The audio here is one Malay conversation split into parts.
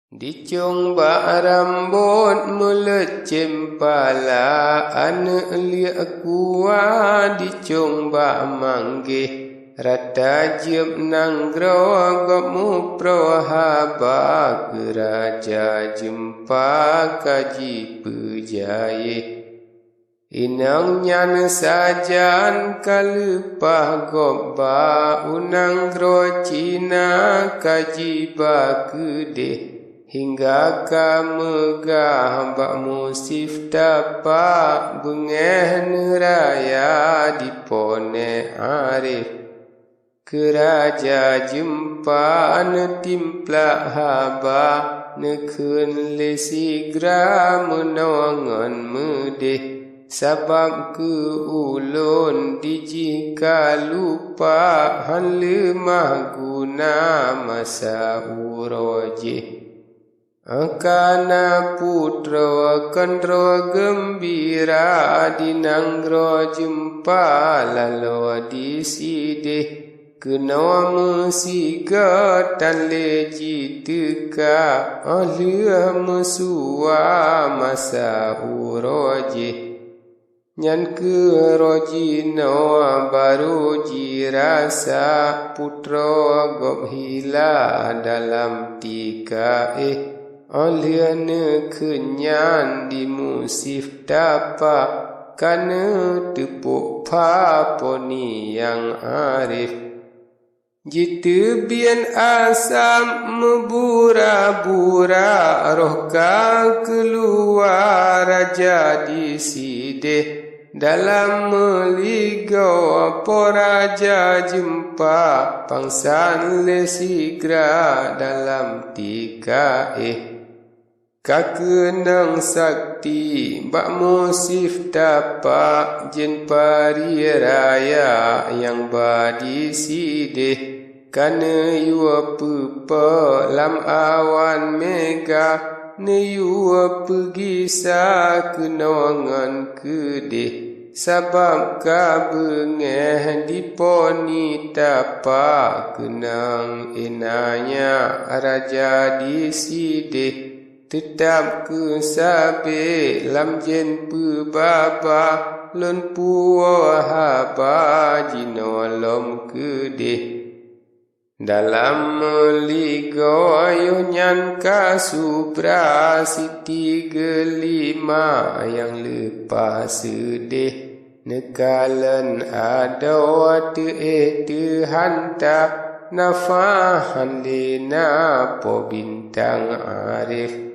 Dicung bak rambut mulut cempala ane liak kuah dicung bak manggih rata jiep nang gro mu prohaba ke raja jempa kaji pejaye inang nyan sajan kalupah gobba unang gro Cina kaji bakudeh hingga kamegah bak musif tapak bengeh neraya dipone arif keraja jempa netimplak haba nekun lesigra menawangan medeh sabab ke ulun dijika lupa han lemah guna masa uroje akana putra kandro gembira dinanggro jempa lalu disideh kena mesiga tan leji teka ahliah mesua masa uroje nyan ke roji no baru jirasa putra gop hila dalam tika Alian kenyan di musif tapa kana tepuk paponi yang arif jitu bian asam membura-bura rohka keluar raja disideh dalam meligo poraja jempa pangsan lesigra dalam tika kakenang sakti bak musif tapak jen pari raya yang badi sideh kana yua pupa lam awan mega ne yua pergi sa kenawangan kedeh sabab ka bengeh diponi tapak kenang enanya raja disideh tetap ke sabe lam jen pebaba lon puwa haba jinolom kedeh dalam meligo ayunyan kasubra siti gelima yang lepas sedeh nekalan ada te hanta nafahan lena po bintang arif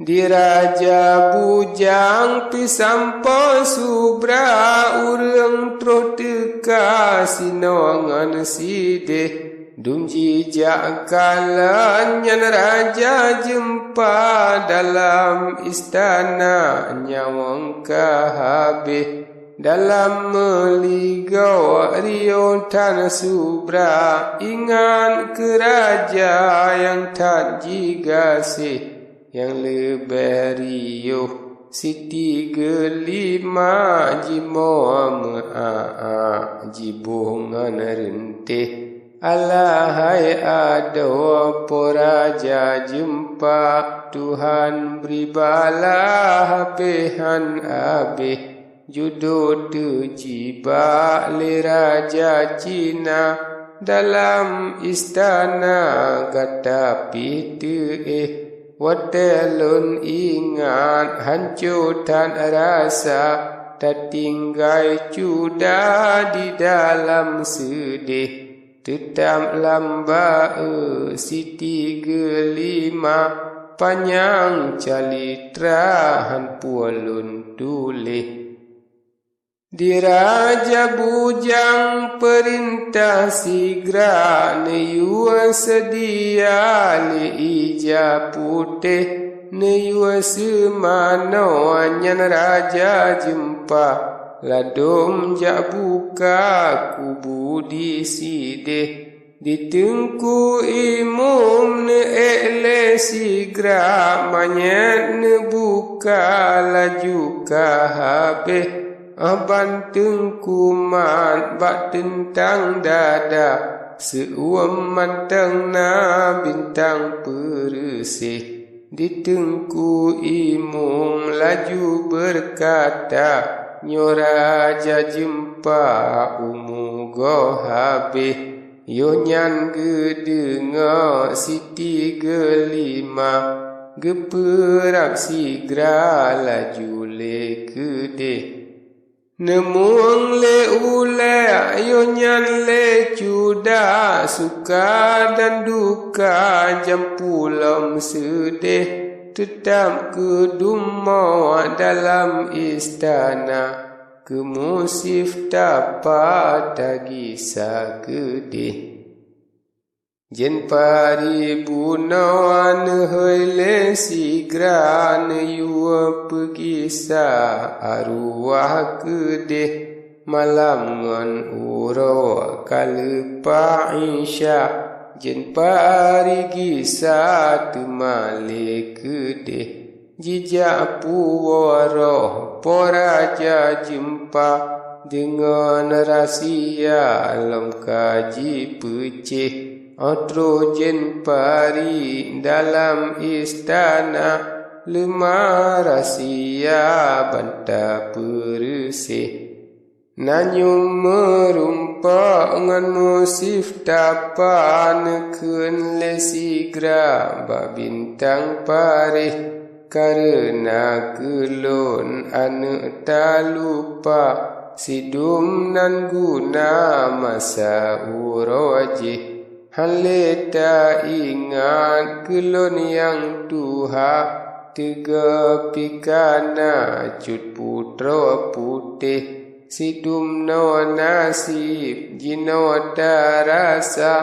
Diraja bujang pisampo subra urang troh teka sinongan sideh dumji jakalan nyan raja jempa dalam istana nyawang kahabeh dalam meligau riotan subra ingat ke raja yang tak jigasih yang lebih riuh siti gelima jimoa me'a jibungan rentih alahai ado poraja jempa Tuhan beribalah pehan abih judul tujiba le raja Cina dalam istana kata pitu Watelun ingat hancutan rasa tertinggal cuda di dalam sedih tetap lamba siti gelima panjang calitra han pualun tulih Diraja bujang perintah sigra neyua sedia le ija putih neyua semano anyan raja jempa ladum jak buka kubu di sideh ditengku imum ne ele sigra manyat ne buka laju kahabeh Abang tengkuman bak tentang dada seuam mantang na bintang peresih. Di tengku imung laju berkata, nyo raja jempa umu go habis. Yo nyan gedenga siti gelima, geperak sigra laju le kede. Nemuang le ule yo nyan le cuda, suka dan duka jam pulam sedih. Tetap keduma dalam istana, kemusif dapat tagisa gede. Jen pari bunawan hele sigra yua pegisa arwah gede. Malam ngan uro kalepa isya, jen pari gisa temale gede. Jijak puwaro poraja jempa, dengan rahsia alam kaji pecih. Otrojen pari dalam istana, lemah rahsia banta peresih. Nanyum merumpa ngan musif tapan, ken le sigra ba bintang parih. Karena kelon ane tak lupa, sidum nan guna masa uroje. Hale tak ingat kelon yang tuha, tiga pikana cut putra putih. Sidum no nasib jino darasa,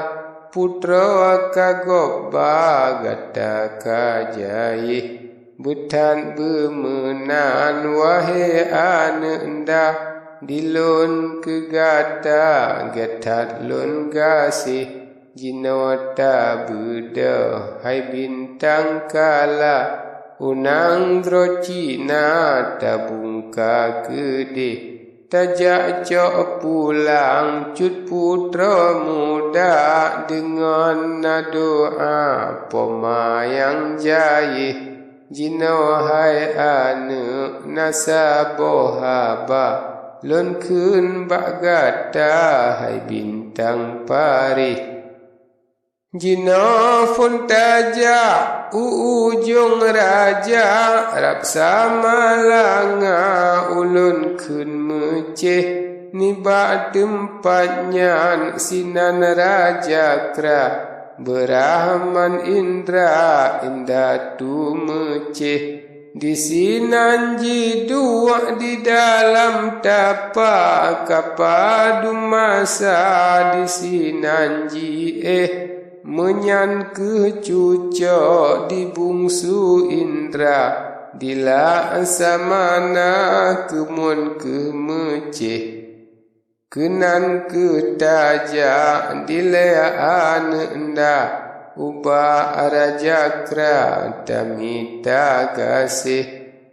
putra kagok bagata kajai. Betan bemenan wahai ananda, dilon kegata gatat lon gasih. Jinota beda hai bintang kala, unang drocina tabungka gede. Tajak cok pulang cut putra muda, dengan doa pemayang jayih. Jino hai ane nasabo haba, lon kun bagata hai bintang parih. Jino fun taja ujung raja, raksa malanga ulun kun meceh. Niba tempatnya sinan raja kra, Berahman Indra indah tu meceh. Di sinanji dua di dalam tapa, kapadu masa di sinanji menyan kecucok di bungsu Indra. Dila samana kemun kemeceh, kenan ketaja dileaan endah. Ubah raja kra tamita kasih,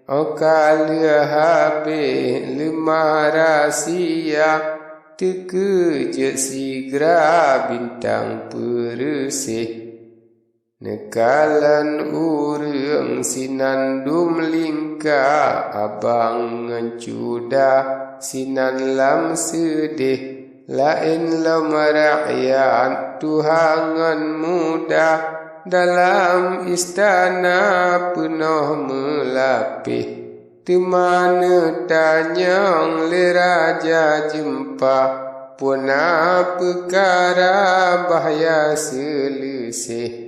okalia habe lemah rahsia. Terkejut sigra bintang peresih. Nekalan urang sinandum lingka, abang ngancuda sinan lam sedih. Lain lam rakyat tuhangan muda, dalam istana penuh melapih. Temana tanyang le raja jempa, puna perkara bahaya selesai.